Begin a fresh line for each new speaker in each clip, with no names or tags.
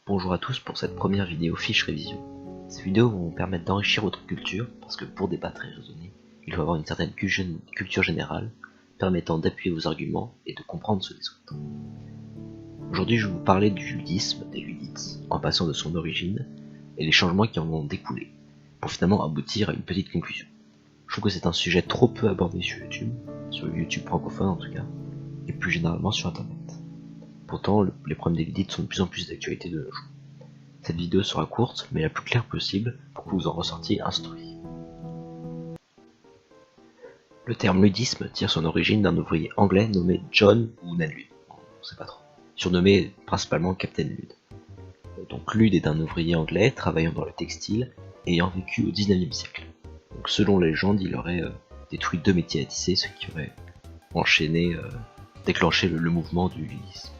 Bonjour à tous pour cette première vidéo fiche révision. Ces vidéos vont vous permettre d'enrichir votre culture, parce que pour débattre et raisonner, il faut avoir une certaine culture générale, permettant d'appuyer vos arguments et de comprendre ceux des autres. Aujourd'hui je vais vous parler du ludisme, des ludites, en passant de son origine, et les changements qui en ont découlé, pour finalement aboutir à une petite conclusion. Je trouve que c'est un sujet trop peu abordé sur YouTube francophone en tout cas, et plus généralement sur internet. Pourtant, les problèmes des ludites sont de plus en plus d'actualité de nos jours. Cette vidéo sera courte, mais la plus claire possible, pour que vous en ressortiez instruit. Le terme ludisme tire son origine d'un ouvrier anglais nommé John ou Ned Ludd, on ne sait pas trop, surnommé principalement Captain Ludd. Donc Ludd est un ouvrier anglais travaillant dans le textile, ayant vécu au 19e siècle. Donc selon la légende, il aurait détruit 2 métiers à tisser, ce qui aurait déclenché le mouvement du ludisme.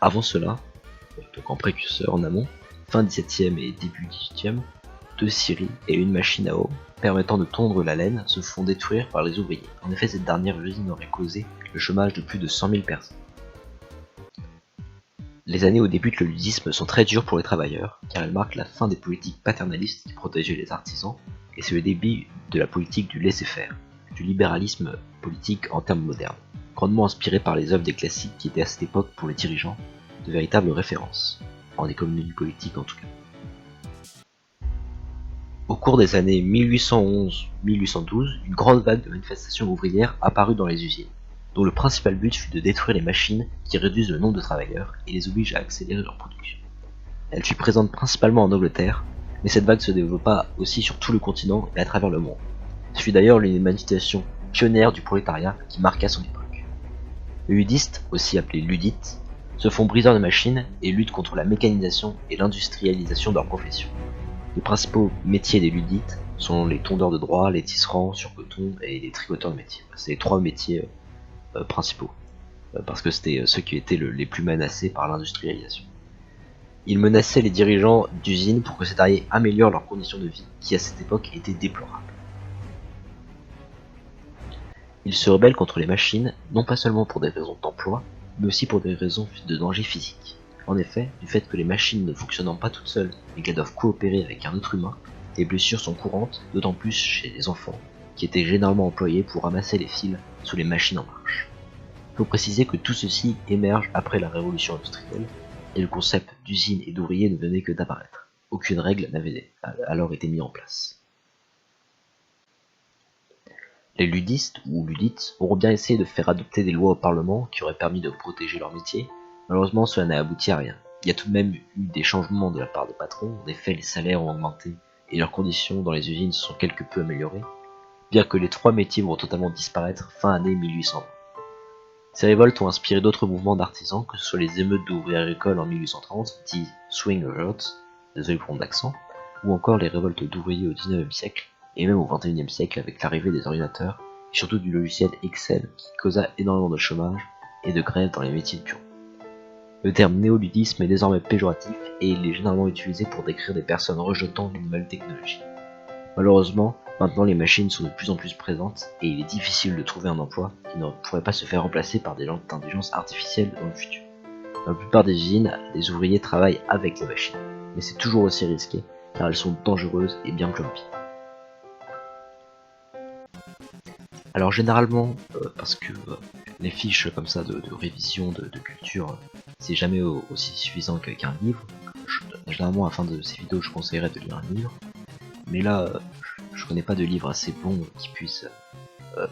Avant cela, donc en précurseur en amont, fin 17e et début 18e, 2 scieries et une machine à eau permettant de tondre la laine se font détruire par les ouvriers. En effet, cette dernière usine aurait causé le chômage de plus de 100 000 personnes. Les années où débute le ludisme sont très dures pour les travailleurs, car elles marquent la fin des politiques paternalistes qui protégeaient les artisans, et c'est le début de la politique du laisser-faire, du libéralisme politique en termes modernes, grandement inspiré par les œuvres des classiques qui étaient à cette époque pour les dirigeants de véritables références, en économie politique en tout cas. Au cours des années 1811-1812, une grande vague de manifestations ouvrières apparut dans les usines, dont le principal but fut de détruire les machines qui réduisent le nombre de travailleurs et les obligent à accélérer leur production. Elle fut présente principalement en Angleterre, mais cette vague se développa aussi sur tout le continent et à travers le monde. Ce fut d'ailleurs l'une des manifestations pionnières du prolétariat qui marqua son époque. Les ludistes, aussi appelés ludites, se font briseurs de machines et luttent contre la mécanisation et l'industrialisation de leur profession. Les principaux métiers des ludites sont les tondeurs de drap, les tisserands sur coton et les tricoteurs de métier. C'est les 3 métiers principaux, parce que c'était ceux qui étaient les plus menacés par l'industrialisation. Ils menaçaient les dirigeants d'usines pour que ces derniers améliorent leurs conditions de vie, qui à cette époque étaient déplorables. Ils se rebellent contre les machines, non pas seulement pour des raisons d'emploi, mais aussi pour des raisons de danger physique. En effet, du fait que les machines ne fonctionnant pas toutes seules et qu'elles doivent coopérer avec un autre humain, les blessures sont courantes, d'autant plus chez les enfants, qui étaient généralement employés pour ramasser les fils sous les machines en marche. Il faut préciser que tout ceci émerge après la révolution industrielle, et le concept d'usine et d'ouvrier ne venait que d'apparaître. Aucune règle n'avait alors été mise en place. Les ludistes, ou ludites, auront bien essayé de faire adopter des lois au Parlement qui auraient permis de protéger leur métier. Malheureusement, cela n'a abouti à rien. Il y a tout de même eu des changements de la part des patrons, en effet les salaires ont augmenté et leurs conditions dans les usines se sont quelque peu améliorées, bien que les 3 métiers vont totalement disparaître fin année 1820. Ces révoltes ont inspiré d'autres mouvements d'artisans, que ce soit les émeutes d'ouvriers agricoles en 1830, dit Swing Revolts, désolé pour mon accent, ou encore les révoltes d'ouvriers au 19e siècle, et même au 21e siècle avec l'arrivée des ordinateurs, et surtout du logiciel Excel qui causa énormément de chômage et de grève dans les métiers de bureau. Le terme néoludisme est désormais péjoratif et il est généralement utilisé pour décrire des personnes rejetant les nouvelles technologies. Malheureusement, maintenant les machines sont de plus en plus présentes et il est difficile de trouver un emploi qui ne pourrait pas se faire remplacer par des gens d'intelligence artificielle dans le futur. Dans la plupart des usines, les ouvriers travaillent avec les machines, mais c'est toujours aussi risqué car elles sont dangereuses et bien clumpy. Alors généralement, parce que les fiches comme ça de révision de culture, c'est jamais aussi suffisant qu'un livre. Généralement, à la fin de ces vidéos, je conseillerais de lire un livre. Mais là, je connais pas de livre assez bon qui puisse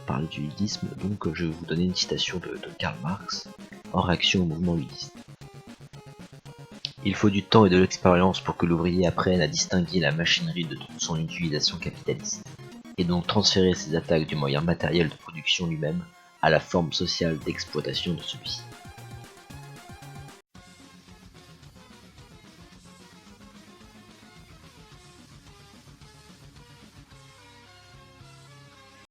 parler du ludisme, donc je vais vous donner une citation de Karl Marx en réaction au mouvement ludiste. Il faut du temps et de l'expérience pour que l'ouvrier apprenne à distinguer la machinerie de son utilisation capitaliste, et donc transférer ses attaques du moyen matériel de production lui-même à la forme sociale d'exploitation de celui-ci.